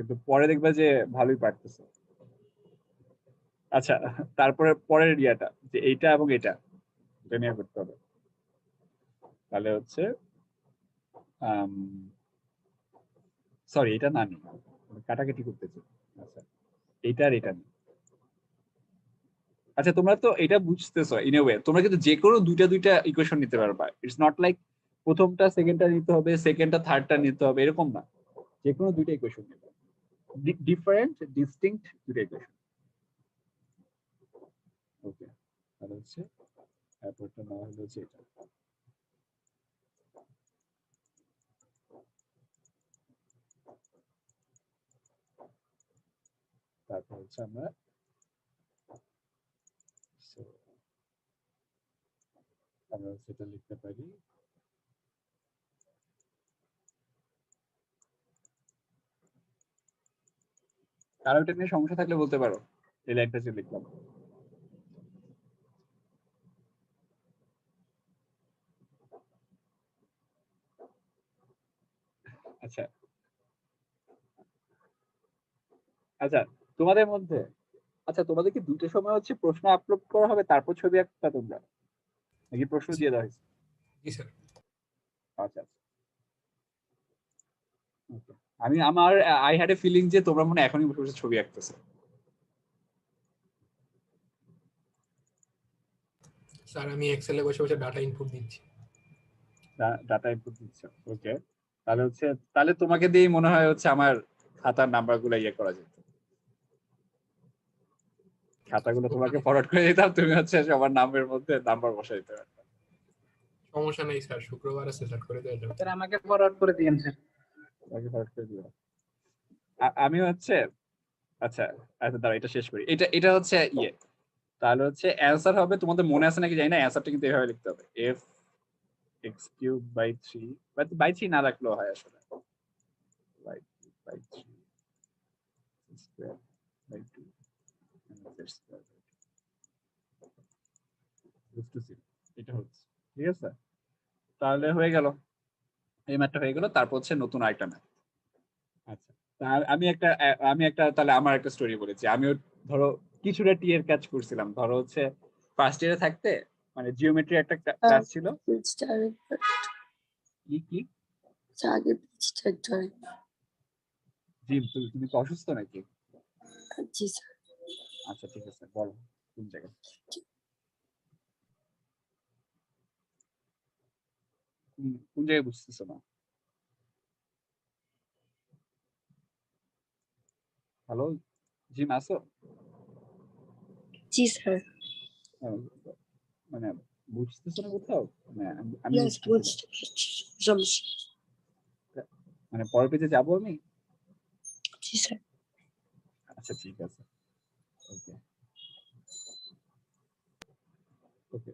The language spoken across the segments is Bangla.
কিন্তু পরে দেখবে যে ভালোই পারতেছে। আচ্ছা, তারপরে পরের ইয়াটা যে এইটা এবং এটা নিয়ে করতে হবে। তাহলে হচ্ছে সরি, এটা না নিই, কাটাকাটি করতেছি। আচ্ছা, এইটা আর এটা নিই। আচ্ছা, তোমরা তো এটা বুঝতেছো ইন এ ওয়ে, তোমরা কিন্তু যে কোনো দুইটা ইকুয়েশন নিতে পারবা। ইটস নট লাইক প্রথমটা সেকেন্ডটা নিতে হবে, সেকেন্ডটা থার্ডটা নিতে হবে, এরকম না। যে কোনো দুইটা ইকুয়েশন নিতে হবে, ডিফারেন্ট ডিস্টিংক্ট দুইটা ইকুয়েশন। ওকে, তাহলে হচ্ছে তারপরটা না হলে হচ্ছে এটা। তারপর হচ্ছে আমরা সেটা লিখতে পারি। কারো এটা নিয়ে সমস্যা থাকলে বলতে পারো, এই লাইনটা যে লিখলাম। আচ্ছা আচ্ছা, তোমাদের মধ্যে, আচ্ছা তোমাদের কি দুইটার সময় হচ্ছে প্রশ্ন আপলোড করা হবে তারপর ছবি একটা তোমরা, নাকি প্রশ্ন দিয়ে দেওয়া হয়েছে? জি স্যার। আচ্ছা, আমি আমার আই হ্যাড এ ফিলিং যে তোমরা মনে এখনই বসে বসে ছবি আঁকতেছে। স্যার আমি এক্সেলে বসে বসে ডাটা ইনপুট দিচ্ছি। ডাটা ইনপুট দিচ্ছ, ওকে। তাহলে তোমাকে দিয়েই মনে হয় হচ্ছে আমার খাতার নাম্বারগুলো ইয়ে করা যেত। খাতাগুলো তোমাকে ফরওয়ার্ড করে দিতাম, তুমি হচ্ছে সবার নামের মধ্যে নাম্বার বসাই দিতে পারবে। সমস্যা নেই স্যার, শুক্রবার আছে স্যার, করে দেওয়া যাবে। স্যার আমাকে ফরওয়ার্ড করে দিয়েন স্যার। তোমাকে ফরওয়ার্ড করে দিও। আমি হচ্ছে আচ্ছা আচ্ছা, দাঁড়া এটা শেষ করি। এটা হচ্ছে ইয়ে, তাহলে হচ্ছে অ্যান্সার হবে, তোমাদের মনে আছে নাকি জানি না, অ্যান্সারটা কিন্তু এভাবে লিখতে হবে, f x cube by 3, by 3 না রাখলেও হয় আসলে, by 3 square by 2 and z square by 2 to 0, এটা হচ্ছে ঠিক আছে। তাহলে হয়ে গেল, এই ম্যাথটা হয়ে গেল। তারপর হচ্ছে নতুন আরেকটা ম্যাথ। আচ্ছা, আমি একটা তাহলে আমার একটা স্টোরি বলেছি। আমিও ধরো কিছুটা টি এর কাজ করছিলাম। ধরো হচ্ছে ফার্স্ট ইয়ারে থাকতে মানে জিওমেট্রি একটা ক্লাস ছিল। কি জিম, তুমি কি অসুস্থ নাকি? জি স্যার। আচ্ছা ঠিক আছে, বলো কোন জায়গায়, কোন জায়গায় বুঝতেছো না? হ্যালো জিম, আসো? জি স্যার। মানে বুঝতেছো না কোথাও? মানে আমি মানে পরের পেজে যাবো আমি? জি স্যার। আচ্ছা ঠিক আছে, ওকে ওকে।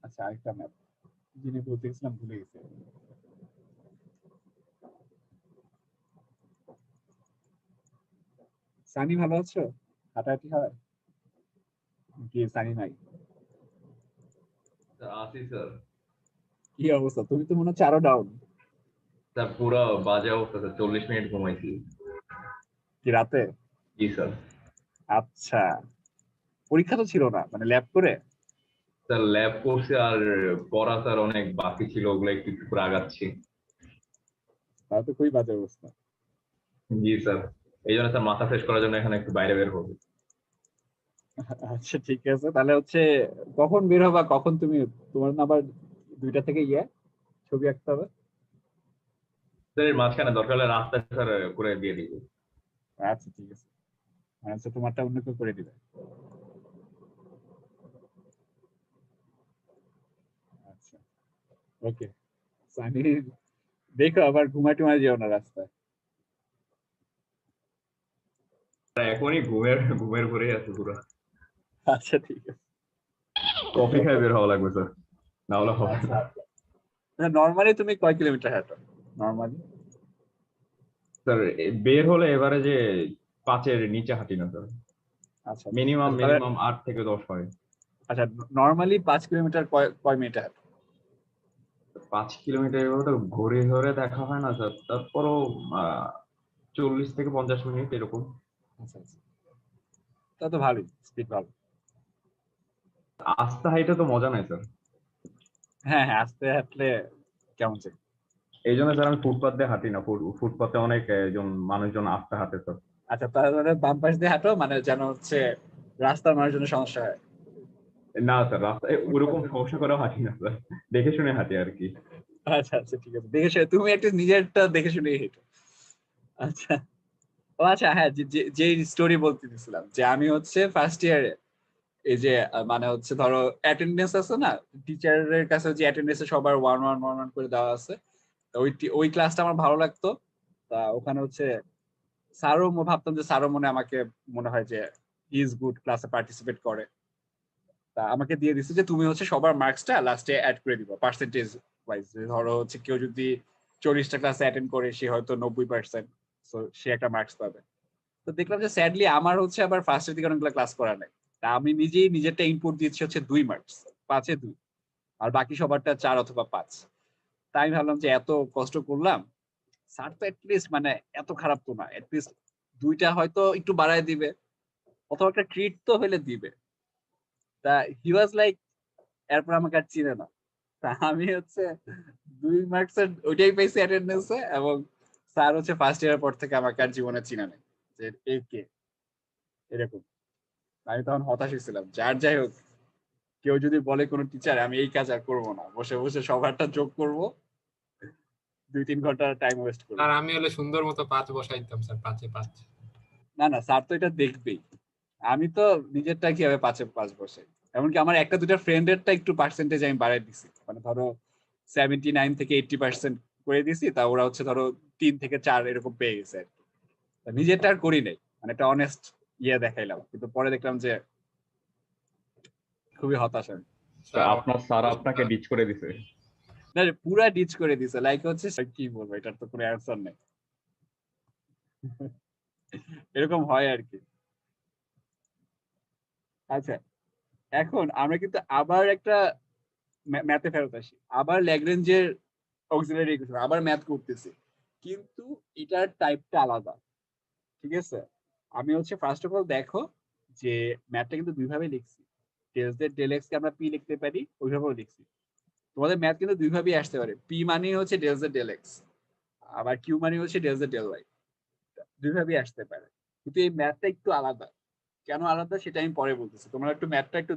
আচ্ছা, আরেকটা ম্যাপ যিনি বলতে গেছিলাম ভুলে গেছি। সানি ভালো আছো? হাঁটাহাঁটি হয় কি? সানি নাই? আছি স্যার। কি অবস্থা? তুমি তো মনে হচ্ছে আরো ডাউন। স্যার পুরো বাজে অবস্থা স্যার, 40 মিনিট ঘুমাইছি। কি রাতে? জি স্যার। আচ্ছা, পরীক্ষা তো ছিল না, মানে ল্যাব করে? স্যার ল্যাব করছে আর পড়া স্যার অনেক বাকি ছিল, ওগুলো একটু একটু করে আগাচ্ছি। তাহলে তো খুবই বাজে অবস্থা। জি স্যার, এই জন্য স্যার মাথা ফ্রেশ করার জন্য এখানে একটু বাইরে বের হবো। আচ্ছা ঠিক আছে, তাহলে হচ্ছে কখন বের হবা? কখন তুমি, তোমার না আবার 2টা থেকে ছবি আঁকতে হবে? স্যার এর মাঝখানে দরকার হলে রাস্তা স্যার করে দিয়ে দিব। আচ্ছা ঠিক আছে, আচ্ছা তোমারটা অন্য কেউ করে দিবে। আচ্ছা ওকে। সানি, দেখো আবার ঘুমায় টুমায় যেও না রাস্তায়। এখনই ঘুমের ঘুমের ঘুরে আছে পুরো। আচ্ছা ঠিক আছে, কফি খাই বের হওয়া লাগবে স্যার, না হলে হবে না। নর্মালি তুমি কয় কিলোমিটার হাঁটো নর্মালি? স্যার বের হলে এবারে যে 5-এর নিচে হাঁটি না স্যার, আচ্ছা মিনিমাম তাহলে 8 থেকে 10 হয়। আচ্ছা, নর্মালি 5 কিলোমিটার কয় মিনিটে হাঁটো? 5 কিলোমিটার এভাবে তো ঘুরে ঘুরে দেখা হয় না স্যার, তারপরও 40 থেকে 50 মিনিট এরকম। আচ্ছা আচ্ছা, তা তো ভালোই, স্পিড ভালো। আস্তে হাইটে তো মজা নাই স্যার। হ্যাঁ হ্যাঁ, আস্তে হাঁটলে কেমন চাই। এই জন্য স্যার আমি ফুটপাথ দিয়ে হাঁটি না, ফুটপাতে অনেক জন মানুষজন আস্তে হাঁটে স্যার। আচ্ছা, তাহলে বাম পাশ দিয়ে হাঁটো, মানে যেন হচ্ছে রাস্তার মানুষজনের সমস্যা হয়। না স্যার, রাস্তায় ওরকম সমস্যা করেও হাঁটি না স্যার, দেখে শুনে হাঁটি আর কি। আচ্ছা আচ্ছা, ঠিক আছে, দেখে শুনে তুমি একটা নিজেরটা দেখে শুনে হেঁটো। আচ্ছা, ও আচ্ছা, হ্যাঁ, যে স্টোরি বলতে দিছিলাম যে আমি হচ্ছে ফার্স্ট ইয়ারে এই যে মানে হচ্ছে ধরো অ্যাটেন্ডেন্স আছে না, টিচারের কাছে যে অ্যাটেন্ডেন্সে সবার ওয়ান ওয়ান ওয়ান ওয়ান করে দেওয়া আছে, তো ওই ক্লাসটা আমার ভালো লাগতো। তা ওখানে হচ্ছে স্যারও ভাবতাম যে স্যারও আমাকে মনে হয় যে ইজ গুড, ক্লাসে পার্টিসিপেট করে। তা আমাকে দিয়ে দিচ্ছে যে তুমি হচ্ছে সবার মার্কসটা লাস্টে অ্যাড করে দিবা পার্সেন্টেজ ওয়াইজ। ধরো হচ্ছে কেউ যদি 40টা ক্লাসে অ্যাটেন্ড করে, সে হয়তো 90%, তো সে একটা মার্কস পাবে। তো দেখলাম যে স্যাডলি আমার হচ্ছে আবার ফার্স্টের দিকে অনেকগুলো ক্লাস করা নাই। তা আমি নিজেই নিজেরটা ইনপুট দিচ্ছি হচ্ছে 2 মার্কস, 5-এ 2, আর বাকি সবারটা 4 অথবা 5। তাই আমি ভাবলাম যে এত কষ্ট করলাম, স্যার তো অ্যাটলিস্ট মানে এত খারাপ তো না, অ্যাটলিস্ট 2টা হয়তো একটু বাড়ায় দিবে, অথবা একটা ট্রিট তো হলে দিবে। তা হি ওয়াজ লাইক, এরপর আমাকে আর চিনে না। তা আমি হচ্ছে 2 মার্কসের ওইটাই পেয়েছি অ্যাটেন্ডেন্সে, এবং স্যার হচ্ছে ফার্স্ট ইয়ারের পর থেকে আমাকে আর জীবনে চিনে নেই যে এ কে, এরকম। আমি তখন হতাশ হয়েছিলাম, যার যাই হোক, কেউ যদি বলে কোনো টিচার আমি এই কাজ আর করবো না, বসে বসে সবারটা যোগ করব, 2-3 ঘন্টা টাইম ওয়েস্ট করবো। আর আমি হলে সুন্দর মতো 5 বসাইতাম স্যার, 5-এ 5। না না, স্যার তো এটা দেখবেই। আমি তো নিজেরটা কিভাবে 5-এ 5 বসে, এমনকি আমার একটা দুটা ফ্রেন্ডেরটা একটু পার্সেন্টেজ আমি বাড়াই দিছি, মানে ধরো 79 থেকে 80% করে দিছি, তা ওরা হচ্ছে ধরো 3 থেকে 4 এরকম পেয়ে গেছে আর কি। তা নিজেরটা আর করি নাই, মানে একটা অনেস্ট ইয়ে দেখাইলাম, কিন্তু পরে দেখলাম যে খুবই হতাশ আমি। তো স্যার আপনার স্যার আপনাকে ডিচ করে দিছে? না রে, পুরা ডিচ করে দিছে, লাইক হচ্ছে কি বলবো, এটার তো কোনো অ্যান্সার নেই। এরকম হয় আর কি। আচ্ছা, এখন আমরা কিন্তু আবার একটা ম্যাথে ফেরত আসি, আবার ল্যাগ্রেঞ্জের অক্সিলারি ইকুয়েশন, আবার ম্যাথ করতেছি, কিন্তু এটার টাইপটা আলাদা। ঠিক আছে, আমি হচ্ছে ফার্স্ট অফ অল দেখো যে ম্যাথটা কিন্তু দুইভাবে লিখছি। ডেল জেড ডেল এক্স কে আমরা পি লিখতে পারি, ওইভাবেও লিখছি। তোমাদের ম্যাথ কিন্তু দুইভাবেই আসতে পারে, পি মানে হচ্ছে ডেল জেড ডেল এক্স, আবার কিউ মানে হচ্ছে ডেল জেড ডেল ওয়াই, দুইভাবেই আসতে পারে। কিন্তু এই ম্যাথটা একটু আলাদা। কেন আলাদা সেটা আমি পরে বলতেছি, তোমরা একটু ম্যাথটা একটু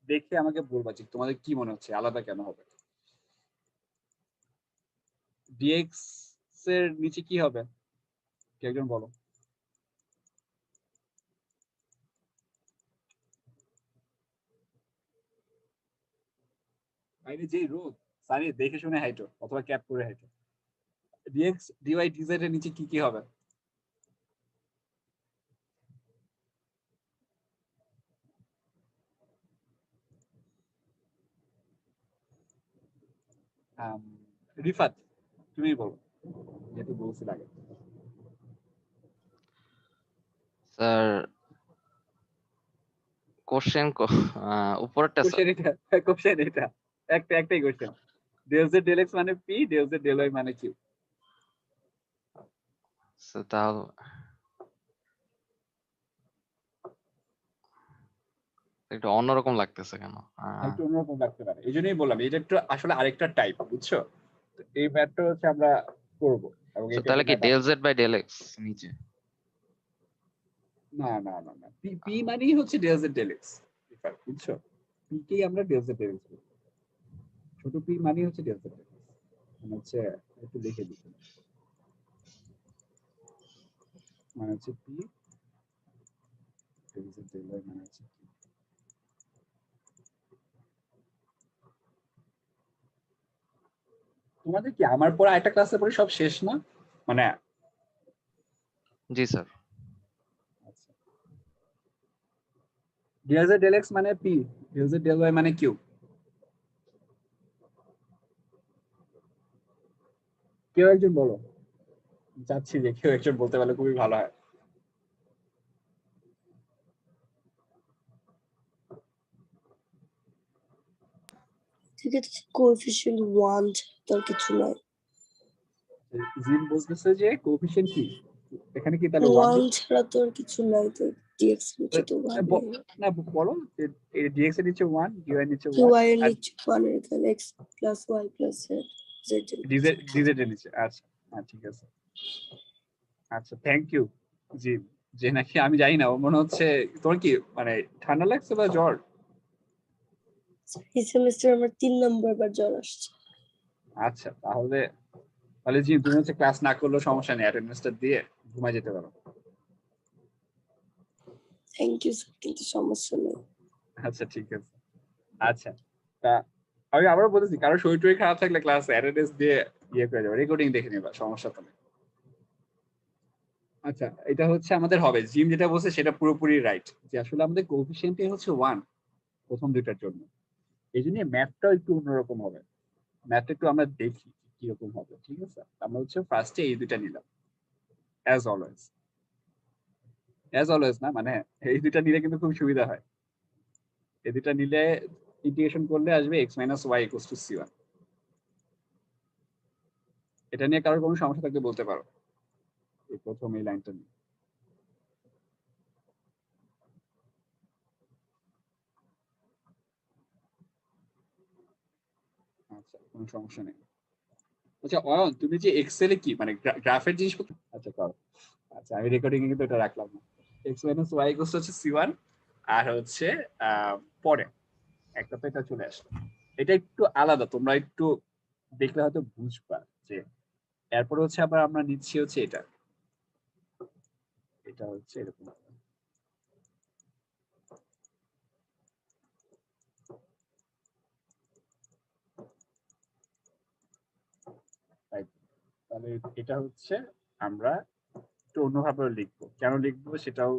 দেখে আমাকে বলবা যে তোমাদের কি মনে হচ্ছে আলাদা কেন হবে। ডিএক্স এর নিচে কি হবে, কে একজন বলো। বাইরে যেই রোদ, সারি দেখে শুনে হাইটো অথবা ক্যাপ করে হাইটো। ডিএক্স ডিওয়াই ডিজেড এর নিচে কি কি হবে? আম, রিফাত, তুমি বলো, যেহেতু বলছিল আগে। স্যার কোশ্চেন উপরেরটা স্যার। কোশ্চেন এটা, কোশ্চেন এটা, একটাই question. Del z del x মানে p, del z del y মানে কিউ। তাহলে একটু অন্যরকম লাগতেছে কেন? একটু অন্যরকম লাগতে পারে, এই জন্যই বললাম এটা একটু আসলে আরেকটা টাইপ, বুঝছো? তো এই ম্যাথটা হচ্ছে আমরা করবো, এবং এই তাহলে টাইপের কি ম্যাথ ডেল আছে। জেড বাই ডেল এক্স নিচে? না না না না, পি পি মানেই হচ্ছে ডেল জেড ডেল এক্স, বুঝছো? পি কেই আমরা ডেল জেড ডেল এক্স বলি, ছোট পি মানেই হচ্ছে ডেল জেড ডেল এক্স। মানে হচ্ছে একটু লিখে দিচ্ছি, মানে হচ্ছে p del z del y মানে হচ্ছে কি। তোমাদের কি আমার পরে একটা ক্লাসের পরে সব শেষ না, মানে? জি স্যার। আচ্ছা, ডেল জেড ডেল এক্স মানে p, del z del y মানে কিউ। কেউ একজন বলো, চাচ্ছি যে কেউ একজন বলতে পারলে খুবই ভালো হয়। ঠিক আছে, কোএফিসিয়েন্ট 1 তার কিছু নাই। জিম বলতেছে যে কোএফিশিয়েন্ট কি এখানে কি তাহলে 1 1 ছাড়া তো আর কিছু নাই, তো dx নিচে তো 1 না বলো এই dx এর নিচে 1 dy এর নিচে dy 1 এর আর নিচে 1 এর এখানে x plus y plus z z এর dz নিচে। dz এর নিচে। আচ্ছা ঠিক আছে। আচ্ছা থ্যাংক ইউ জি। যে নাকি আমি জানি না, ও মনে হচ্ছে তোমার কি মানে ঠান্ডা লাগছে বা জ্বর? এই সেমিস্টার আমার 3 নাম্বার বার জ্বর আসছে। আচ্ছা তাহলে জি তুমি হচ্ছে ক্লাস না করলেও সমস্যা নেই, অ্যাটেন্ডেন্সটা দিয়ে ঘুমায় যেতে পারো। থ্যাংক ইউ স্যার, কিন্তু সমস্যা নেই। আচ্ছা ঠিক আছে। আচ্ছা তা আমি আবার বলতেছি, কারো শরীর টরীর খারাপ থাকলে ক্লাস অ্যাটেন্ডেন্স দিয়ে করে যাবে, রেকর্ডিং দেখে নিবা, সমস্যা তো নেই। আচ্ছা এটা হচ্ছে আমাদের হবে জিম যেটা বলছে সেটা পুরোপুরি রাইট, যে আসলে আমাদের কোএফিসিয়েন্টই হচ্ছে 1 প্রথম দুইটার জন্য। এই জন্য ম্যাথটাও একটু অন্যরকম হবে। ম্যাথটা একটু আমরা দেখি কিরকম হবে, ঠিক আছে? আমরা হচ্ছে ফার্স্টে এই দুইটা নিলাম অ্যাজ অলওয়েজ না, মানে এই দুইটা নিলে কিন্তু খুব সুবিধা হয়। এই দুইটা নিলে ইন্টিগ্রেশন করলে আসবে x - y = c1। এটা নিয়ে কারোর কোনো সমস্যা থাকলে বলতে পারো, এই প্রথম এই লাইনটা নিয়ে। আচ্ছা কোনো সমস্যা নেই। আচ্ছা অয়ন, তুমি যে এক্সেলে কি মানে গ্রাফের জিনিসপত্র আচ্ছা করো। আচ্ছা আমি রেকর্ডিং এ কিন্তু এটা রাখলাম না। x - y = c1 আর হচ্ছে পরে একটা তো এটা চলে আসলো। এটা একটু আলাদা, তোমরা একটু দেখলে হয়তো বুঝবা যে এরপর হচ্ছে আবার আমরা নিচ্ছি হচ্ছে এটা হচ্ছে এরকম। তাহলে এটা হচ্ছে আমরা একটু অন্যভাবে লিখবো, কেন লিখবো সেটাও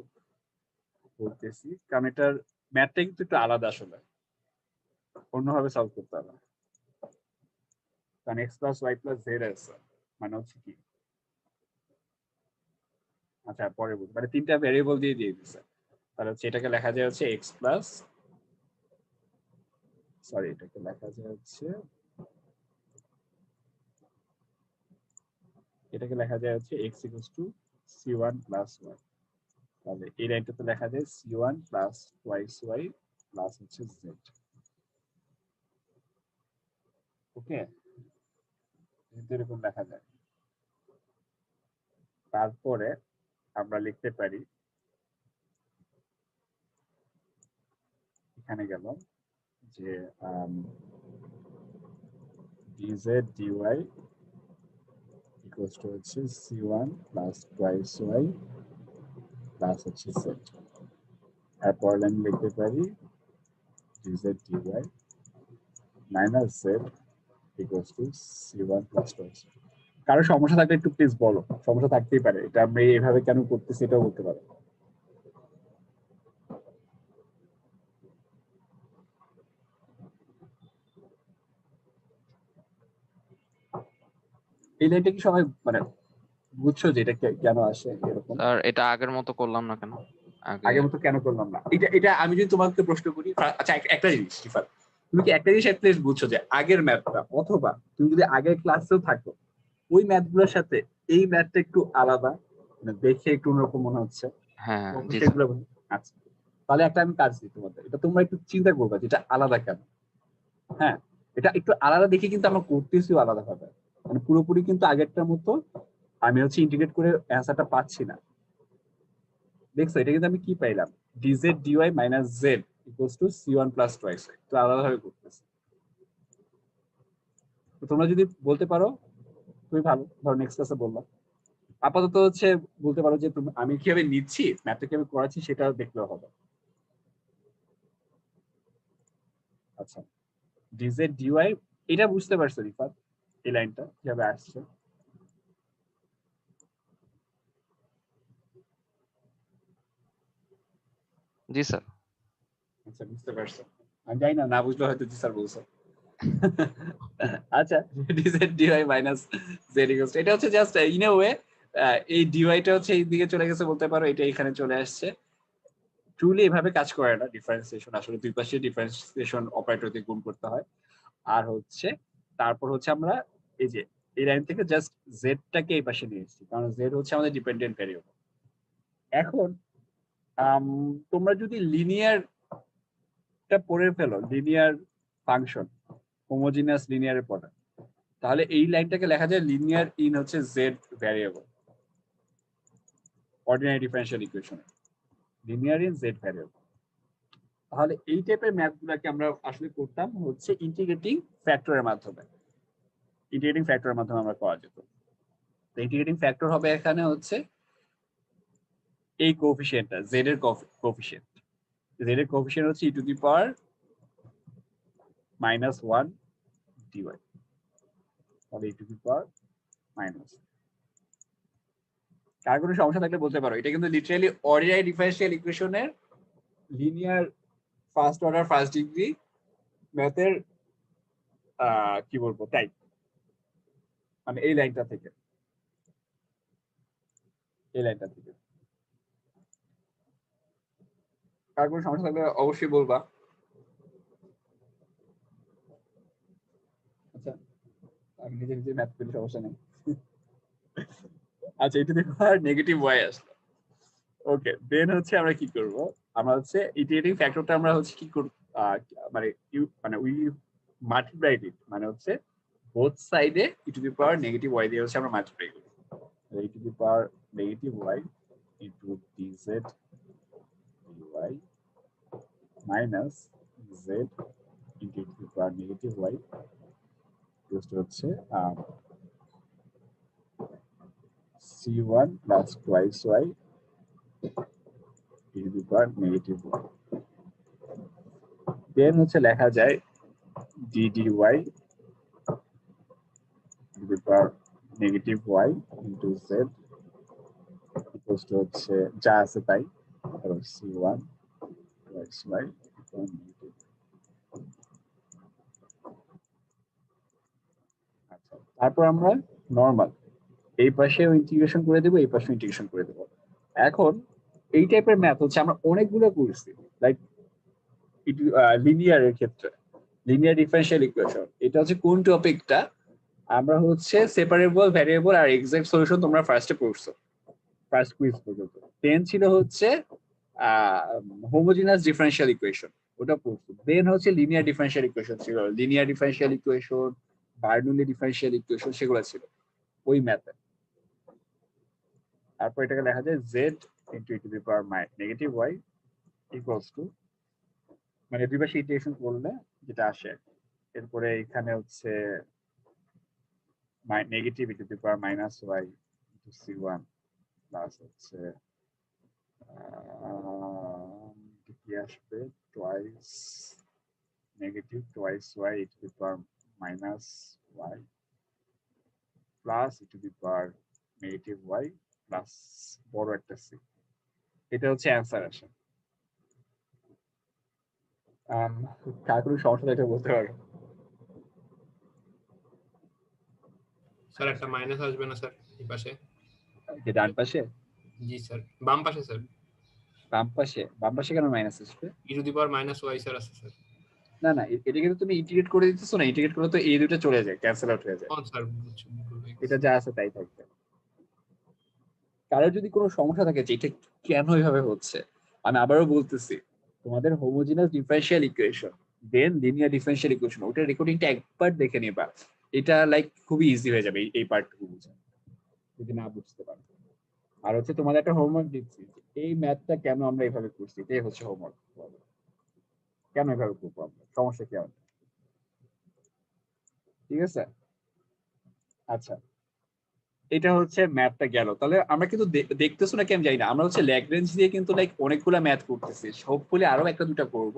বলতেছি, কারণ এটার ম্যাথটা কিন্তু একটু আলাদা, আসলে অন্যভাবে সলভ করতে হবে। কারণ x + y + z আছে মানে হচ্ছে কি, আচ্ছা পরে বলবো, মানে তিনটা ভেরিয়েবল দিয়ে দিছে। তাহলে হচ্ছে এটাকে লেখা যায় হচ্ছে x প্লাস, সরি এটাকে লেখা যায় হচ্ছে x = c1 + y। তাহলে এই লাইনটাতে লেখা যায় c1 + twice y প্লাস হচ্ছে z। ওকে, এরকম লেখা যায়। তারপরে আমরা লিখতে পারি, এখানে গেল যে dz dy equals to হচ্ছে c1 + twice y প্লাস হচ্ছে z। এরপর লাইন লিখতে পারি dz dy minus z equals to c1 + twice y। কারো সমস্যা থাকলে একটু প্লিজ বলো, সমস্যা থাকতেই পারে, এটা আমি এভাবে কেন করতেছি এটাও বলতে পারো। এই লাইনটা কি সবাই মানে বুঝছো যে এটা কেন আসে এরকম? স্যার এটা আগের মতো করলাম না কেন? আগের মতো কেন করলাম না, এটা আমি যদি তোমাকে প্রশ্ন করি, আচ্ছা একটা জিনিস রিফার, তুমি কি একটা জিনিস অ্যাটলিস্ট বুঝছো যে আগের ম্যাথটা, অথবা তুমি যদি আগের ক্লাসেও থাকো ওই ম্যাথগুলোর সাথে এই ম্যাথটা একটু আলাদা, মানে দেখে একটু অন্যরকম মনে হচ্ছে হ্যাঁ জি স্যার। সেগুলো আচ্ছা তাহলে একটা আমি কাজ দিই তোমাদের, এটা তোমরা একটু চিন্তা করবে যেটা আলাদা কেন। হ্যাঁ এটা একটু আলাদা দেখে কিন্তু আমরা করতেছিও আলাদা ভাবে, মানে পুরোপুরি কিন্তু আগেরটার মতো আমি হচ্ছে ইন্টিগ্রেট করে অ্যান্সারটা পাচ্ছি না। দেখছো এটা কিন্তু আমি কি পাইলাম, dz dy minus z equals to c1 + twice y, তো আলাদাভাবে করতেছি। তো তোমরা যদি বলতে পারো তুমি ভালো, ধরো নেক্সট ক্লাসে বললাম, আপাতত হচ্ছে বলতে পারো যে তুমি আমি কিভাবে নিচ্ছি ম্যাথটা কিভাবে করাচ্ছি সেটা দেখলেও হবে। আচ্ছা dz dy এটা বুঝতে পারছো রিফাত, এই লাইনটা কিভাবে আসছে? জি স্যার। আচ্ছা বুঝতে পারছো, আমি জানি না বুঝলে হয়তো জি স্যার বলছো। আচ্ছা dz dy minus z equals to, এটা হচ্ছে জাস্ট ইন এ ওয়ে এই ডিওয়াইটা হচ্ছে এই দিকে চলে গেছে বলতে পারো, এটা এখানে চলে আসছে। ট্রুলি এভাবে কাজ করে না ডিফারেন্সিয়েশন, আসলে দুই পাশে ডিফারেন্সিয়েশন অপারেটর দিয়ে গুণ করতে হয়। আর হচ্ছে তারপর হচ্ছে আমরা এই যে এই লাইন থেকে জাস্ট জেডটাকে এই পাশে নিয়ে এসেছি, কারণ জেড হচ্ছে আমাদের ডিপেন্ডেন্ট ভ্যারিয়েবল। এখন তোমরা যদি লিনিয়ারটা পড়ে ফেলো, লিনিয়ার ফাংশন, হোমোজিনিয়াস লিনিয়ারের পড়া, তাহলে এই লাইনটাকে লেখা যায় লিনিয়ার ইন হচ্ছে Z variable, ordinary differential equation linear in Z variable. তাহলে এই টাইপের ম্যাথ গুলাকে আমরা আসলে করতাম হচ্ছে ইন্টিগ্রেটিং ফ্যাক্টরের মাধ্যমে। ইন্টিগ্রেটিং ফ্যাক্টরের মাধ্যমে আমরা করা যেত। তো ইন্টিগ্রেটিং ফ্যাক্টর হবে এখানে হচ্ছে এই কোএফিসিয়েন্টটা, জেড এর কোএফিসিয়েন্ট। জেড এর কোএফিসিয়েন্ট হচ্ছে e to the power -1 dy, তাহলে e to the power minus. কার কোনো সমস্যা থাকলে বলতে পারো। এটা কিন্তু লিটারালি অর্ডিনারি ডিফারেনশিয়াল ইকুয়েশনের linear first order first degree ম্যাথের কি বলবো টাইপ, মানে এই লাইনটা থেকে, এই লাইনটা থেকে। কার কোনো সমস্যা থাকলে অবশ্যই বলবা। আচ্ছা, আমি নিজে নিজে ম্যাথ করি, সমস্যা নেই। আচ্ছা, এটা দেখো আর নেগেটিভ ওয়াই আসলো। ওকে, দেন হচ্ছে আমরা কি করব, আমরা হচ্ছে ইন্টিগ্রেটিং ফ্যাক্টরটা আমরা হচ্ছে কি করব, মানে উই মাল্টিপ্লাই ইট, মানে হচ্ছে বোথ সাইডে e to the power negative y দিয়ে হচ্ছে আমরা মাল্টিপ্লাই করব। e to the power negative y into dz dy minus z into e to the power negative y হচ্ছে c1 plus twice y e to the power negative y। Then হচ্ছে লেখা যায় ddy to the power negative y into z equals to হচ্ছে যা আছে তাই, এবং c1 twice y equal negative। আচ্ছা, তারপর আমরা নরমাল এই পাশে ইন্টিগ্রেশন করে দেবো, এই পাশে ইন্টিগ্রেশন করে দেবো। এখন এই টাইপের ম্যাথ হচ্ছে আমরা অনেকগুলো করছি, লাইক লিনিয়ারের ক্ষেত্রে লিনিয়ার ডিফারেনশিয়াল ইকুয়েশন, এটা হচ্ছে কোন টপিকটা আমরা হচ্ছে সেপারেবল ভ্যারিয়েবল আর এক্সাক্ট সলিউশন তোমরা ফার্স্টে পড়ছো, ফার্স্ট কুইজ পর্যন্ত। 10 ছিল হচ্ছে হোমোজিনাস ডিফারেনশিয়াল ইকুয়েশন, ওটা পড়ছো। দেন হচ্ছে লিনিয়ার ডিফারেনশিয়াল ইকুয়েশন ছিল, linear differential equation, Bernoulli differential equation, সেগুলো ছিল ওই ম্যাথে। তারপর এটাকে লেখা যায় z into e to the power negative y equals to, মানে দুই পাশে ইন্টিগ্রেশন করলে যেটা আসে, এরপরে এখানে হচ্ছে negative e to the power minus y into c1 plus হচ্ছে কি আসবে twice negative twice y e to the power minus y plus e to the power negative y plus বড় একটা c। এটা হচ্ছে অ্যান্সার আসে। কার কোনো সমস্যা এটা বলতে পারো। স্যার একটা মাইনাস আসবে না স্যার এই পাশে? যে ডান পাশে, জি স্যার, বাম পাশে স্যার। বাম পাশে, বাম পাশে কেন মাইনাস আসবে? e to the power -y sir আছে স্যার। না না, এটা কিন্তু তুমি ইন্টিগ্রেট করে দিতেছো না, ইন্টিগ্রেট করলে তো এই দুটো চলে যায়, ক্যান্সেল আউট হয়ে যায়, কোন স্যার বুঝছি, ভুলে গেছি। এটা যা আছে তাই থাকবে। কারোর যদি কোনো সমস্যা থাকে যে এটা কেন এইভাবে হচ্ছে, আমি আবারও বলতেছি, তোমাদের হোমোজিনাস ডিফারেনশিয়াল ইকুয়েশন দেন লিনিয়ার ডিফারেনশিয়াল ইকুয়েশন, ওটার রেকর্ডিংটা একবার দেখে নিবা, এটা লাইক খুবই ইজি হয়ে যাবে এই পার্টটুকু বুঝা, যদি না বুঝতে পারো। আর হচ্ছে তোমাদের একটা হোমওয়ার্ক দিচ্ছি, এই ম্যাথটা কেন আমরা এইভাবে করছি, এটাই হচ্ছে হোমওয়ার্ক। কেন এভাবে করবো আমরা, সমস্যা কি আমাদের, ঠিক আছে? আচ্ছা, এটা হচ্ছে ম্যাথটা গেল। তাহলে আমরা কিন্তু দেখতেছো নাকি আমি জানি না, আমরা হচ্ছে ল্যাগ্রেঞ্জ দিয়ে কিন্তু লাইক অনেকগুলা ম্যাথ করতেছি, হোপফুলি আরো একটা দুটা করব,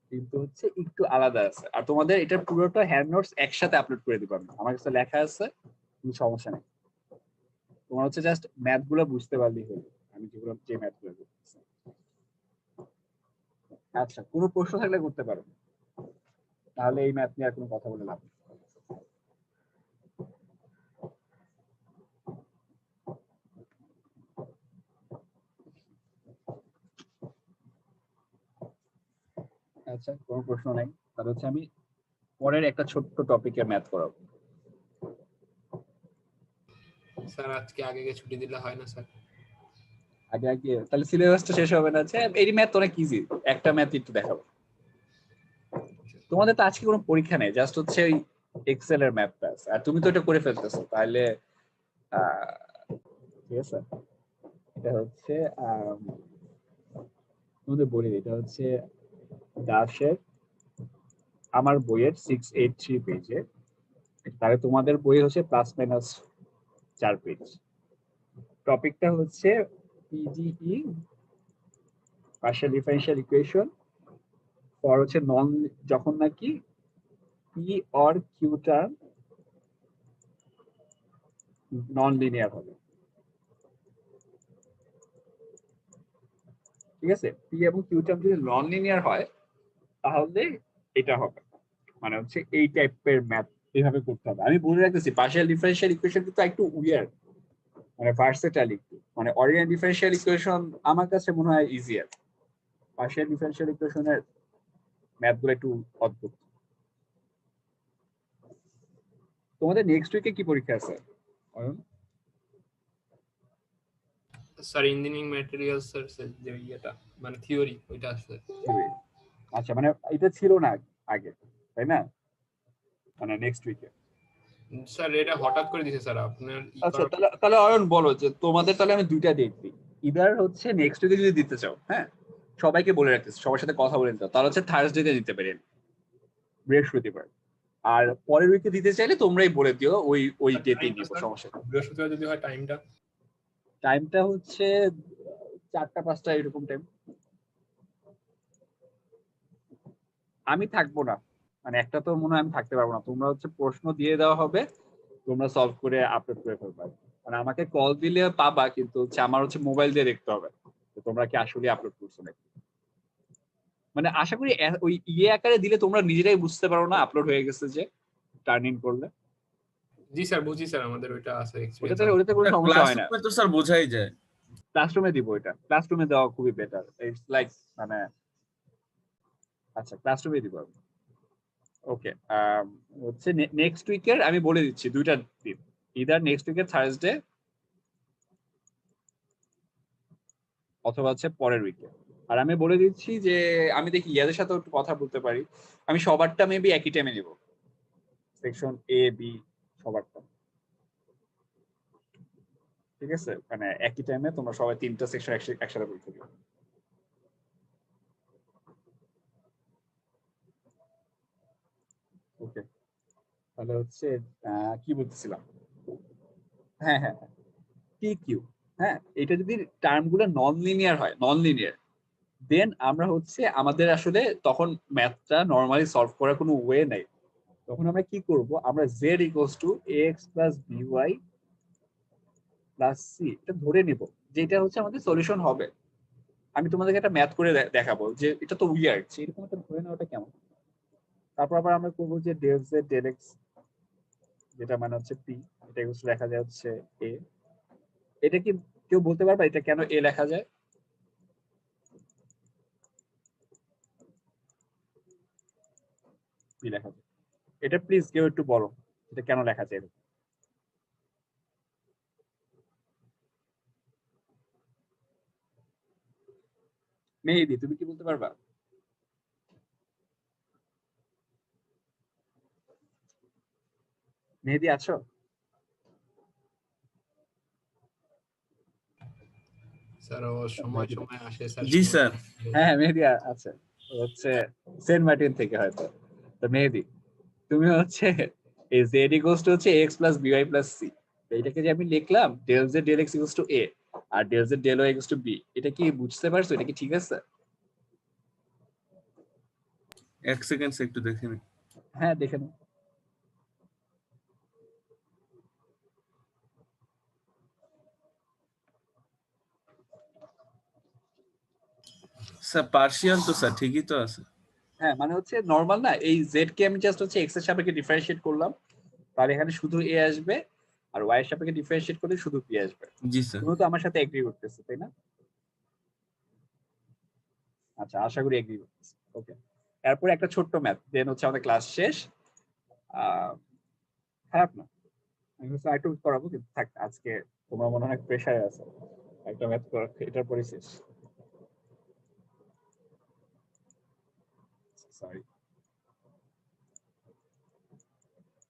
কিন্তু হচ্ছে একটু আলাদা আছে। আর তোমাদের এটা পুরোটা হ্যান্ড নোটস একসাথে আপলোড করে দিবো আমি, আমার কাছে লেখা আছে, কোনো সমস্যা নেই। তোমার হচ্ছে জাস্ট ম্যাথ গুলো বুঝতে পারলেই হলো, আমি যেগুলো যে ম্যাথ গুলো করতেছি। আচ্ছা, কোনো প্রশ্ন থাকলে করতে পারো, তাহলে এই ম্যাথ নিয়ে আর কোনো কথা বলে লাভ নেই। আচ্ছা, কোনো প্রশ্ন নাই, তাহলে হচ্ছে আমি পরের একটা ছোট্ট টপিকের ম্যাথ করাবো। স্যার আজকে আগে গিয়ে ছুটি দিলে হয় না স্যার? আগে আগে তাহলে সিলেবাসটা শেষ হবে না। আচ্ছা এই ম্যাথ অনেক ইজি, একটা ম্যাথ একটু দেখাবো। তোমাদের তো আজকে কোনো পরীক্ষা নেই, জাস্ট হচ্ছে ওই এক্সেল এর ম্যাথ ব্যাস, আর তুমি তো এটা করে ফেলতেছো, তাহলে ঠিক আছে। এটা হচ্ছে তোমাদের বলি, এটা হচ্ছে দাসের আমার বইয়ের 683 পেজে, তাহলে তোমাদের বই হচ্ছে প্লাস মাইনাস 4 পেজ। টপিকটা হচ্ছে PDE partial differential equation for হচ্ছে নন, যখন নাকি p or q term non linear হবে। ঠিক আছে, পি এবং কিউ টার্ম যদি নন লিনিয়ার হয় তাহলে এটা হবে, মানে হচ্ছে এই টাইপের ম্যাথ এইভাবে করতে হবে। আমি বলে রাখতেছি পার্শিয়াল ডিফারেনশিয়াল ইকুয়েশন কিন্তু একটু উইয়ার্ড, মানে ভার্সেটাইল একটু, মানে অর্ডিনারি ডিফারেনশিয়াল ইকুয়েশন আমার কাছে মনে হয় ইজিয়ার, পার্শিয়াল ডিফারেনশিয়াল ইকুয়েশনের ম্যাথগুলো একটু অদ্ভুত। তোমাদের নেক্সট উইকে কি পরীক্ষা আছে Ayan? Sir engineering materials sir যে ইয়েটা মানে থিওরি ওইটা আছে। আচ্ছা, মানে এটা ছিল না আগে, তাই না? মানে নেক্সট উইকে। স্যার এটা হঠাৎ করে দিয়েছে স্যার আপনার আচ্ছা তাহলে তাহলে অয়ন বলো যে তোমাদের, তাহলে আমি দুইটা ডেট দিই, ইদার হচ্ছে নেক্সট উইকে যদি দিতে চাও, হ্যাঁ সবাইকে বলে রাখতেছি, সবার সাথে কথা বলে নিতে, তাহলে হচ্ছে থার্সডেতে দিতে পারি, বৃহস্পতিবার। আর পরের উইকে দিতে চাইলে তোমরাই বলে দিও, ওই ওই ডেটেই দিব, সমস্যা নেই। বৃহস্পতিবার যদি হয় টাইমটা হচ্ছে 4টা-5টা এরকম টাইম। আমি থাকবো না, মানে একটা তো মনে হয় আমি থাকতে পারবো না, তোমরা হচ্ছে প্রশ্ন দিয়ে দেওয়া হবে, তোমরা সলভ করে আপলোড করে ফেলবে। মানে আমাকে কল দিলে পাবা, কিন্তু হচ্ছে আমার হচ্ছে মোবাইল দিয়ে দেখতে হবে যে তোমরা কি আসলে আপলোড করছো নাকি। মানে আশা করি ওই ইয়ে আকারে দিলে তোমরা নিজেরাই বুঝতে পারো না আপলোড হয়ে গেছে, যে টার্ন ইন করলে। জি স্যার বুঝি স্যার, আমাদের ওইটা আছে এক্সপেরিয়েন্স। ওটাতে কোনো সমস্যা হয় না, ক্লাসরুমে তো স্যার বোঝাই যায়। ক্লাসরুমে দিব, এটা ক্লাসরুমে দেওয়া খুবই বেটার, ইটস লাইক মানে আচ্ছা ক্লাসরুমে দিব। ওকে, হচ্ছে নেক্সট উইকের আমি বলে দিচ্ছি দুইটা দিন, ইদার নেক্সট উইকের থার্সডে অথবা হচ্ছে পরের উইকে। আর আমি বলে দিচ্ছি যে আমি দেখি ইয়াদের সাথে একটু কথা বলতে পারি, আমি সবারটা মেবি একই টাইমে নিব, সেকশন এ বি সবারটা, ঠিক আছে? মানে একই টাইমে তোমরা সবাই 3টা সেকশন একসাথে পরীক্ষা দিবে। ওকে, তাহলে হচ্ছে কি বলতেছিলাম, হ্যাঁ হ্যাঁ টি কিউ, হ্যাঁ এটা যদি টার্মগুলো নন লিনিয়ার হয়, নন লিনিয়ার, দেন আমরা হচ্ছে আমাদের আসলে তখন ম্যাথটা নর্মালি সলভ করার কোনো ওয়ে নাই। তখন আমরা কি করব, আমরা z equals two ax plus by plus c এটা ধরে নেব যে এটা হচ্ছে আমাদের সলিউশন হবে। আমি তোমাদেরকে একটা ম্যাথ করে দেখাবো যে এটা তো উইয়ার্ড, এরকম একটা ধরে নেওয়াটা কেমন। তারপর আবার আমরা করবো যে ডেল z ডেল x, যেটা মানে হচ্ছে p, এটা ইকুয়ালস লেখা যায় হচ্ছে a। এটা কি কেউ বলতে পারবে এটা কেন a লেখা যায়? p লেখা যায়, এটা প্লিজ কেউ একটু বলো এটা কেন লেখা যায় এরকম। মেহেদি তুমি কি বলতে পারবা? মেহেদি আছো? স্যার ও সময় সময় আসে স্যার। জি স্যার। হ্যাঁ মেহেদি আছে, হচ্ছে সেন্ট মার্টিন থেকে হয়তো। তো মেহেদি তুমি হচ্ছে এই z ইকুয়ালস টু হচ্ছে x plus by plus c, এটাকে যে আমি লিখলাম del z del x equals to a আর del z del y equals to b, এটা কি বুঝতে পারছো? এটা কি ঠিক আছে? এক সেকেন্ড একটু দেখে নিন। হ্যাঁ দেখে নাও। স্যার পার্শিয়াল তো স্যার ঠিকই তো আছে। হ্যাঁ মানে হচ্ছে নরমাল না, এই z কে আমি জাস্ট হচ্ছে x এর সাপেক্ষে ডিফারেন্সিয়েট করলাম, তাহলে এখানে শুধু a আসবে, আর y এর সাপেক্ষে ডিফারেন্সিয়েট করলে শুধু b আসবে। জি স্যার। তুমি তো আমার সাথে এগ্রি করতেছো তাই না? আচ্ছা আশা করি এগ্রি করতেছো। ওকে, এরপর একটা ছোট্ট ম্যাথ, দেন হচ্ছে আমাদের ক্লাস শেষ। খারাপ না, আমি হচ্ছে একটু করাবো, কিন্তু থাক আজকে তোমরা মনে হয় প্রেশারে আছো, একটা ম্যাথ করা এটার পরে শেষ। Sorry,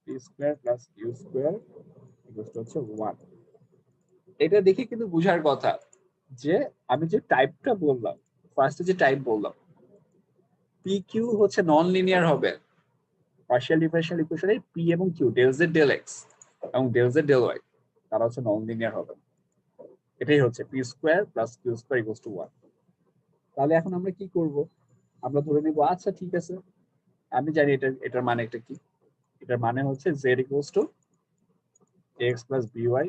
p square plus q square equal to হচ্ছে 1। এটা দেখে কিন্তু বুঝার কথা যে আমি যে টাইপটা বললাম, ফার্স্টে যে টাইপ বললাম, পি কিউ হচ্ছে নন লিনিয়ার হবে পার্শিয়াল ডিফারেনশিয়াল ইকুয়েশনে পি এবং q, del z del x এবং ডেল জেড ডেল ওয়াই, তারা হচ্ছে নন লিনিয়ার হবে। এটাই হচ্ছে p square plus q square equal to 1। তাহলে এখন আমরা কি করব, আমরা ধরে নিব আচ্ছা ঠিক আছে, আমি জানি এটার মানে এটা কি, এটার মানে হচ্ছে z equal to x plus b y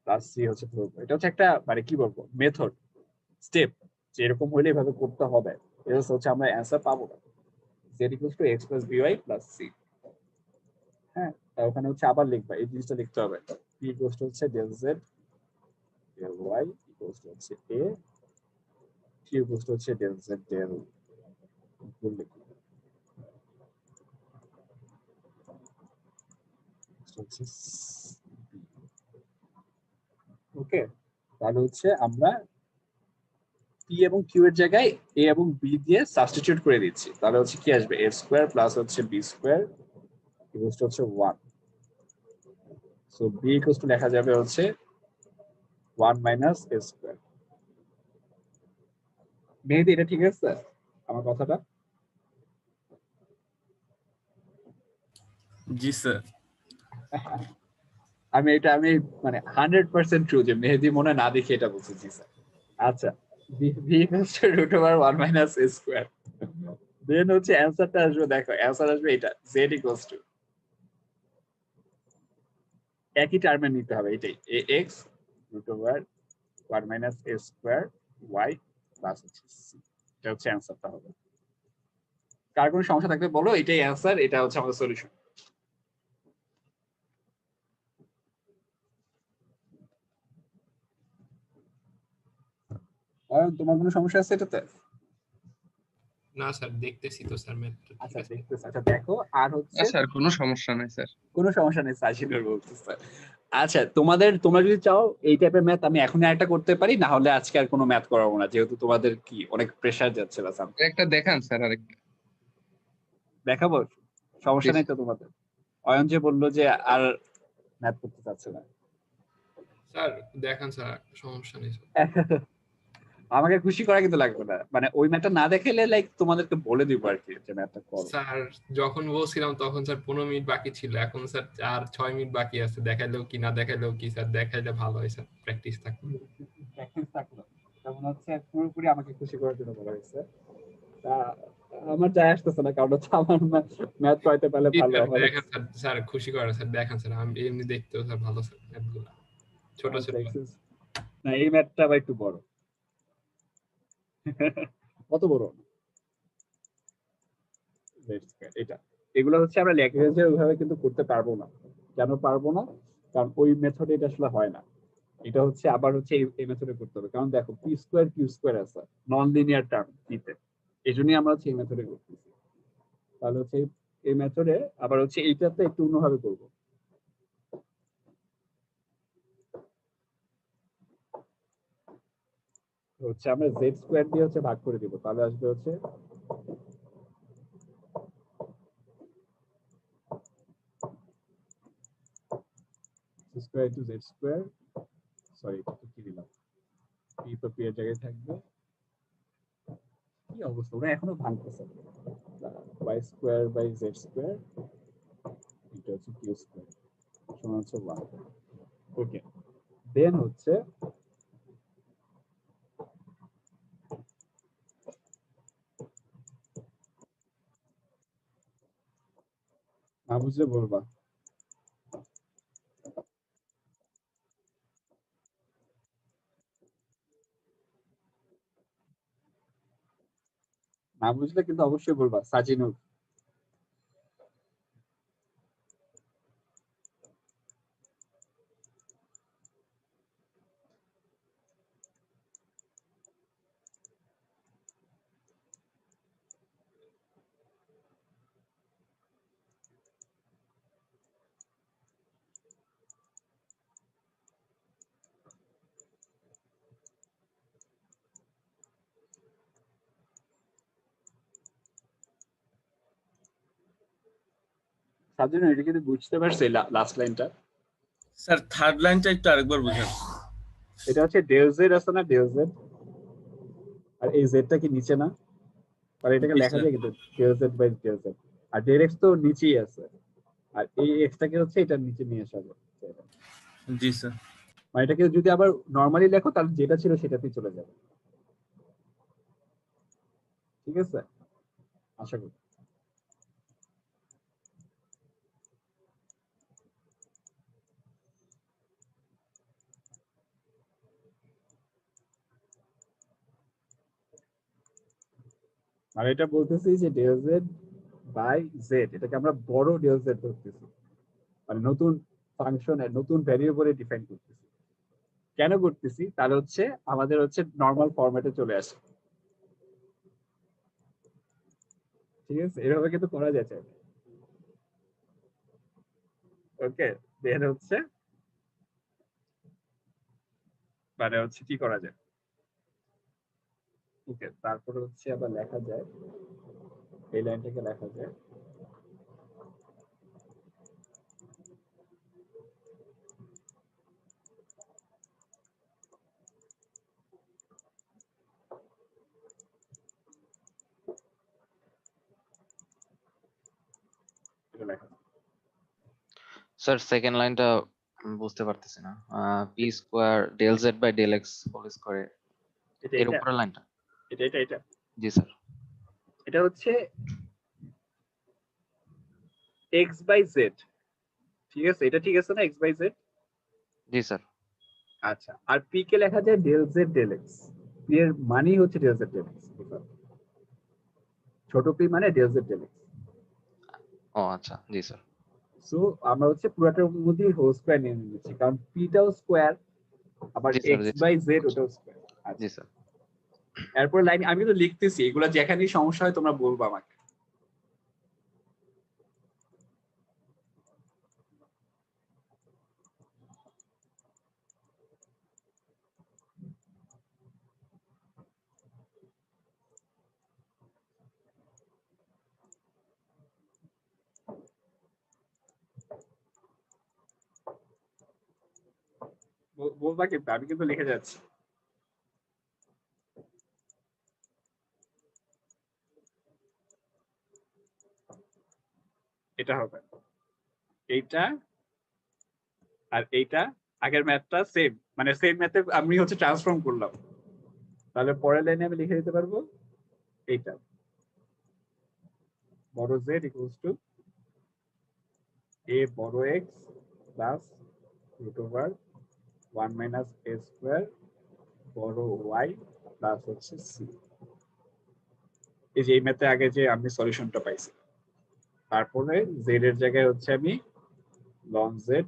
plus c হচ্ছে ধরবো। এটা হচ্ছে একটা মানে কি বলবো মেথড, স্টেপ, যে এরকম হইলে এভাবে করতে হবে, এটা হচ্ছে আমরা অ্যান্সার পাবো না। Z equal to x plus b y plus c. হ্যাঁ, তার ওখানে হচ্ছে আবার লিখবা, এই জিনিসটা লিখতে হবে, পি ইকুয়াল টু হচ্ছে del z del y equal to হচ্ছে এ, টি ইকুয়াল টু হচ্ছে ডেল জেড ডেল ওকে। তাহলে হচ্ছে আমরা পি এবং কিউ এর জায়গায় এ এবং বি দিয়ে সাবস্টিটিউট করে দিচ্ছি, তাহলে হচ্ছে কি আসবে, এ স্কোয়ার প্লাস হচ্ছে বি স্কোয়ার ইকুয়াল টু হচ্ছে 1। সো বি ইকুয়াল টু লেখা যাবে হচ্ছে 1 মাইনাস এ স্কোয়ার। মেহেদি এটা ঠিক আছে আমার কথাটা? জি স্যার। আমি মানে 100% ট্রু যে মেহেদি মনে না দেখে এটা বলছি স্যার। আচ্ছা, b equal to root over 1 minus a square, then হচ্ছে অ্যান্সারটা আসবে, দেখো অ্যান্সার আসবে এটা জেড ইকুয়াল টু একই টার্মে নিতে হবে, এটাই এ x root over 1 minus a square Y plus হচ্ছে সি। এটা হচ্ছে অ্যান্সারটা হবে। কার কোনো সমস্যা থাকলে বলো, এটাই অ্যান্সার, এটা হচ্ছে আমাদের সলিউশন। তোমার কোনো সমস্যা আছে এটাতে? না স্যার, দেখতেছি তো স্যার ম্যাথটা, ঠিক আচ্ছা আছে। দেখতেছ, আচ্ছা দেখো। আর হচ্ছে স্যার কোনো সমস্যা নাই স্যার। কোনো সমস্যা নেই, সাজিনের বলতে স্যার। আচ্ছা তোমরা যদি চাও এই টাইপের ম্যাথ আমি এখনই একটা করতে পারি, না হলে আজকে আর কোনো ম্যাথ করাবো না, যেহেতু তোমাদের কি অনেক প্রেসার যাচ্ছে বা something। একটা দেখান স্যার আরেকটা। দেখাবো, সমস্যা নেই তো তোমাদের? অয়ন যে বললো যে আর ম্যাথ করতে চাচ্ছে না। স্যার দেখান স্যার, সমস্যা নেই স্যার। আমাকে খুশি করা কিন্তু লাগবে না, মানে ওই ম্যাথটা না দেখাইলে লাইক তোমাদেরকে বলে দিব আর কি যে ম্যাথটা করো। স্যার যখন বলছিলাম তখন স্যার 15 মিনিট বাকি ছিল, এখন স্যার আর 6 মিনিট বাকি আছে, দেখাইলেও কি না দেখাইলেও কি স্যার, দেখাইলে ভালো হয় স্যার, প্র্যাকটিস থাকবে। প্র্যাকটিস থাকলো, তেমন হচ্ছে পুরোপুরি আমাকে খুশি করার জন্য বলা হয়েছে। তা আমার যায় আসতেছে না, কারণ হচ্ছে আমার ম্যাথ করাইতে পারলে জি ভালো স্যার, আমার। দেখান স্যার, স্যার খুশি করে স্যার, দেখান স্যার, আমি এমনি দেখতেও স্যার ভালো স্যার ম্যাথগুলো, ছোট ছোট। না এই ম্যাথটা আবার একটু বড়। কত বড় এটা, এগুলো হচ্ছে আমরা ল্যাগ্রেঞ্জের ওইভাবে কিন্তু করতে পারবো না। কেন পারবো না? কারণ ওই মেথডে এটা আসলে হয় না। এটা হচ্ছে আবার হচ্ছে এই মেথডে করতে হবে, কারণ দেখো পি স্কোয়ার কিউ স্কোয়ার আছে নন লিনিয়ার টার্ম পিতে, এই জন্যই আমরা হচ্ছে এই মেথডে করতেছি। তাহলে হচ্ছে এই মেথডে আবার হচ্ছে এইটাতে একটু অন্যভাবে করবো। হচ্ছে আমরা জেড স্কোয়ার দিয়ে হচ্ছে ভাগ করে দিব, তাহলে আসবে হচ্ছে square to z square, sorry কি দিলাম, পি তো পি এর জায়গায় থাকবে, কি অবস্থা ওরা এখনো ভাঙতেছে, y square by z square এটা হচ্ছে কিউ স্কোয়ার সমান হচ্ছে 1। ওকে, দেন হচ্ছে না বুঝলে বলবা। না বুঝলে কিন্তু অবশ্যই বলবা সাজিনুর। সাবজেক্ট এটা কিন্তু বুঝতে পারছি লাস্ট লাইনটা। স্যার থার্ড লাইনটা একটু আরেকবার বুঝান। এটা হচ্ছে ডেল জেড আছে না, ডেল জেড, আর এই জেডটা কি নিচে না, আর এটাকে জি, লেখা স্যার। যায় কিন্তু del z by del z, আর ডেল এক্স তো নিচেই আছে, আর এই এক্সটাকে হচ্ছে এটার নিচে নিয়ে আসা যাবে। জি স্যার। মানে এটাকে যদি আবার নরমালি লেখো তাহলে যেটা ছিল সেটাতেই চলে যাবে। ঠিক আছে, আশা করি। আর এটা বলতেছি যে ডেল জেড বাই জেড, এটাকে আমরা বড় ডেল জেড ধরতেছি, মানে নতুন ফাংশনে নতুন ভ্যারিয়েবলে ডিফাইন করতেছি। কেন করতেছি? তাহলে হচ্ছে আমাদের হচ্ছে নর্মাল ফরম্যাটে চলে আসে। ঠিক আছে, এভাবে কিন্তু করা যাচ্ছে। ওকে, দেন হচ্ছে মানে হচ্ছে কি করা যায়, ওকে, তারপরে হচ্ছে আবার লেখা যায়, এই লাইনটাকে লেখা যায় এটা লেখা যায়। স্যার সেকেন্ড লাইনটা আমি বুঝতে পারতেছি না। P square del z by del x whole square এটা এর এটা উপরের লাইনটা। এটা এটা এটা জি স্যার। এটা হচ্ছে এক্স বাই জেড। ঠিক আছে, এটা ঠিক আছে না, এক্স বাই জেড। জি স্যার। আচ্ছা, আর পি কে লেখা যায় del z del x. P এর মানেই হচ্ছে ডেল জেড ডেল এক্স, ছোট পি মানে ডেল জেড ডেল এক্স। ও আচ্ছা, জি স্যার। সো আমরা হচ্ছে পুরোটার মধ্যে হোল স্কয়ার নিয়ে নিচ্ছি, কারণ পিটাও স্কয়ার, আবার জি স্যার, এক্স জি বাই স্যার। জেড ওটাও স্কয়ার। জি স্যার। এরপর লাইন আমি কিন্তু লিখতেছি, এগুলো যেখানেই সমস্যা হয় তোমরা বলবো আমাকে। বলবা কিন্তু, আমি কিন্তু লিখে যাচ্ছি। এটা হবে এইটা, আর এইটা আগের ম্যাথটা সেম, মানে সেম ম্যাথে আমি হচ্ছে ট্রান্সফর্ম করলাম, তাহলে পরের লাইনে আমি লিখে দিতে পারবো এইটা বড় জেড ইকুয়ালস টু এ বড় X plus root over 1 minus a square বড় ওয়াই প্লাস হচ্ছে সি। এই যে এই ম্যাথে আগে যে আমি সলিউশনটা পাইছি, তারপরে জেড এর জায়গায় হচ্ছে আমি লন জেড,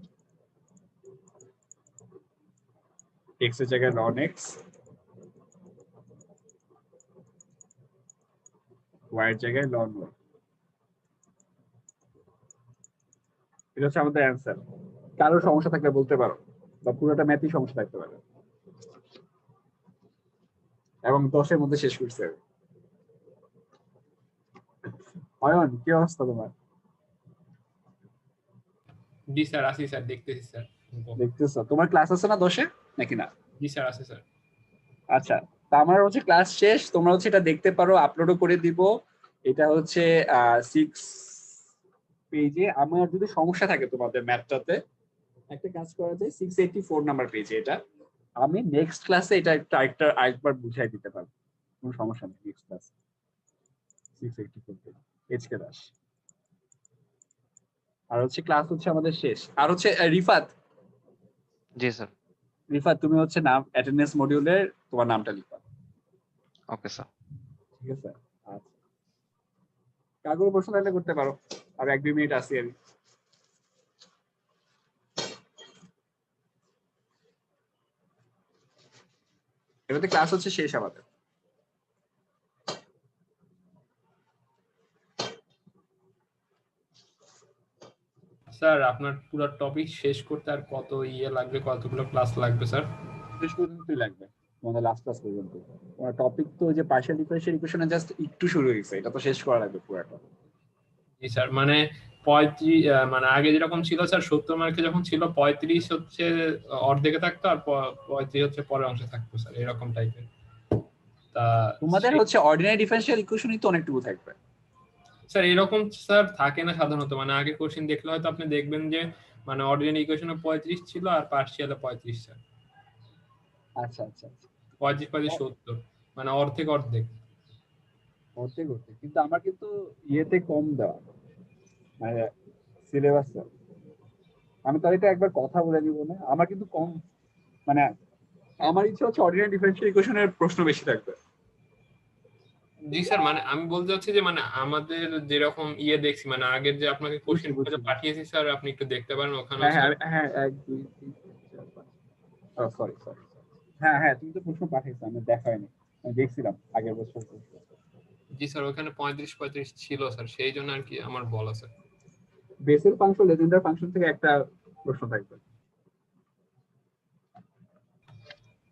এক্স এর জায়গায় লন এক্স, ওয়াই এর জায়গায় লন ওয়াই। এটা হচ্ছে আমাদের অ্যান্সার। কারো সমস্যা থাকলে বলতে পারো, বা পুরোটা ম্যাথই সমস্যা থাকতে পারে। এবং 10-এর মধ্যে শেষ করছে। অয়ন, কি অবস্থা তোমার? জি স্যার, আসি স্যার, দেখতেছি স্যার। দেখতেছো তোমার ক্লাস আছে না 10-এ নাকি না? জি স্যার, আছে স্যার। আচ্ছা, তা আমার হচ্ছে ক্লাস শেষ, তোমরা হচ্ছে এটা দেখতে পারো, আপলোডও করে দিব। এটা হচ্ছে 6 পেজে। আমার যদি সমস্যা থাকে তোমাদের ম্যাথটাতে, একটা কাজ করা যায়, 684 নাম্বার পেজে এটা। আমি নেক্সট ক্লাসে এটা আরেকবার বুঝাই দিতে পারবো, কোনো সমস্যা নেই। Next class 684 page, HK Das. আর হচ্ছে ক্লাস হচ্ছে আমাদের শেষ। আর হচ্ছে রিফাত, জি স্যার। রিফাত তুমি হচ্ছে নাম অ্যাটেন্ডেন্স মডিউলের তোমার নামটা লিখবা। Okay sir. ঠিক আছে, আচ্ছা, কাগজ প্রশ্ন তাহলে করতে পারো, আর 1-2 মিনিট আসি আমি। এবারে ক্লাস হচ্ছে শেষ আমাদের। স্যার আপনার পুরো টপিক শেষ করতে আর কত লাগবে, কতগুলো ক্লাস লাগবে স্যার? শেষ পর্যন্তই লাগবে, তোমাদের লাস্ট ক্লাস পর্যন্ত। তোমার টপিক তো যে পার্শিয়াল ডিফারেনশিয়াল ইকুয়েশনে জাস্ট একটু শুরু হয়েছে, এটা তো শেষ করা লাগবে পুরোটা। জি স্যার, মানে 35 মানে আগে যেরকম ছিল স্যার 70 মার্কে যখন ছিল 35 হচ্ছে অর্ধেকে থাকতো আর 35 হচ্ছে পরের অংশে থাকতো স্যার এরকম টাইপের। তা তোমাদের হচ্ছে অর্ডিনারি ডিফারেনশিয়াল ইকুয়েশনই তো অনেকটুকু থাকবে। স্যার এরকম স্যার থাকে না সাধারণত, মানে আগে কোশ্চেন দেখলে হয়তো আপনি দেখবেন যে মানে অর্ডিনারি ইকুয়েশনে 35 ছিল আর পার্শিয়ালে 35 স্যার। আচ্ছা আচ্ছা আচ্ছা 35 70 মানে অর্ধেক অর্ধেক। অর্ধেক অর্ধেক, কিন্তু আমার কিন্তু ইয়েতে কম দেওয়া মানে সিলেবাসে। আমি তাহলে এটা একবার কথা বলে নিব না, আমার কিন্তু কম মানে আমার ইচ্ছা হচ্ছে অর্ডিনারি ডিফারেনশিয়াল ইকুয়েশনের প্রশ্ন বেশি থাকবে। জি স্যার, মানে আমি বলতে চাচ্ছি যে মানে আমাদের যেরকম ইয়ে দেখছি মানে আগের যে আপনাকে কোশ্চেন বুঝছি। পাঠিয়েছি স্যার, আপনি একটু দেখতে পারেন ওখানে। হ্যাঁ হ্যাঁ হ্যাঁ 1 2 3 4 5 সরি সরি, হ্যাঁ হ্যাঁ তুমি তো প্রশ্ন পাঠিয়েছো, আমি দেখাইনি, আমি দেখছিলাম আগের বছর প্রশ্ন। জি স্যার, ওখানে 35 ছিল স্যার, সেই জন্য আর কি আমার বলা sir. Bessel function Legendre function থেকে একটা প্রশ্ন থাকবে।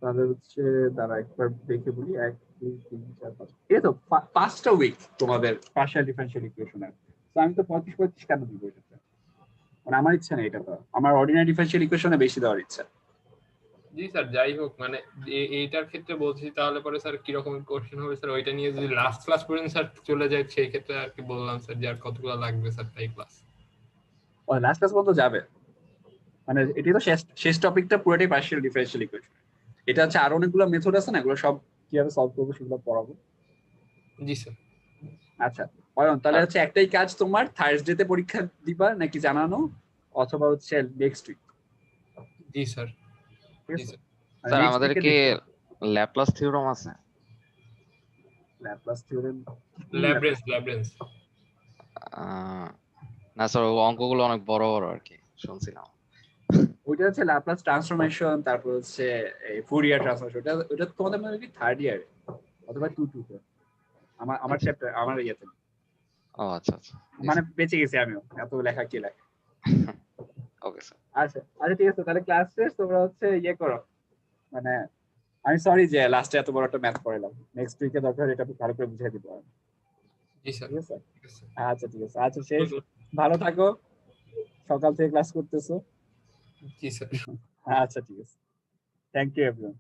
তাহলে হচ্ছে তারা একবার দেখে বলি 1 2 3 4 5, এই তো 5টা উইক তোমাদের পার্শিয়াল ডিফারেনশিয়াল ইকুয়েশনের। তো আমি তো 35 কেন দিব এটাতে, মানে আমার ইচ্ছা নেই এটা, তো আমার অর্ডিনারি ডিফারেনশিয়াল ইকুয়েশনে বেশি দেওয়ার ইচ্ছা। জি স্যার, যাই হোক মানে এইটার ক্ষেত্রে বলছি, তাহলে পরে স্যার কি রকম কোশ্চেন হবে স্যার ওইটা নিয়ে যদি লাস্ট ক্লাস পর্যন্ত স্যার চলে যায়, সেই ক্ষেত্রে আর কি বললাম স্যার যে আর কতগুলো লাগবে স্যার তাই ক্লাস। ও লাস্ট ক্লাস পর্যন্ত যাবে, মানে এটি তো শেষ টপিকটা পুরোটাই পার্শিয়াল ডিফারেনশিয়াল ইকুয়েশন। এটা হচ্ছে আরো অনেকগুলো মেথড আছে না, এগুলো সব কিভাবে সলভ করবো সেগুলো পড়াবো। জি স্যার। আচ্ছা অয়ন, তাহলে হচ্ছে একটাই কাজ তোমার, থার্সডে তে পরীক্ষা দিবা নাকি জানানো, অথবা হচ্ছে নেক্সট উইক। জি স্যার। ঠিক জি আছে, স্যার। স্যার আমাদের কি ল্যাপ্লাস থিওরাম আছে? ল্যাপ্লাস থিওরেম, ল্যাব্রেন্স না স্যার, অঙ্কগুলো অনেক বড় বড় আর কি শুনছিলাম। ওইটা হচ্ছে ল্যাপ্লাস ট্রান্সফরমেশন, তারপর হচ্ছে এই ফুরিয়ার ট্রান্সফরমেশন, ওটা তোমাদের মনে হয় থার্ড ইয়ারে অথবা 2 তে, আমার চ্যাপ্টার আমার ইয়েতে। ও আচ্ছা আচ্ছা, মানে বেঁচে গেছি আমিও, এত লেখা কি লেখা। Okay sir. আচ্ছা আচ্ছা ঠিক আছে, তাহলে ক্লাস শেষ, তোমরা হচ্ছে ইয়ে করো, মানে আমি সরি যে লাস্টে এত বড় একটা ম্যাথ পড়ালাম, নেক্সট উইকে দরকার এটা ভালো করে বুঝিয়ে দিব। জি স্যার। ঠিক আছে ঠিক আছে। আচ্ছা ঠিক আছে, আচ্ছা শেষ, ভালো থাকো, সকাল থেকে ক্লাস করতেছো। জি স্যার। আচ্ছা ঠিক আছে, থ্যাংক ইউ এভরিওয়ান।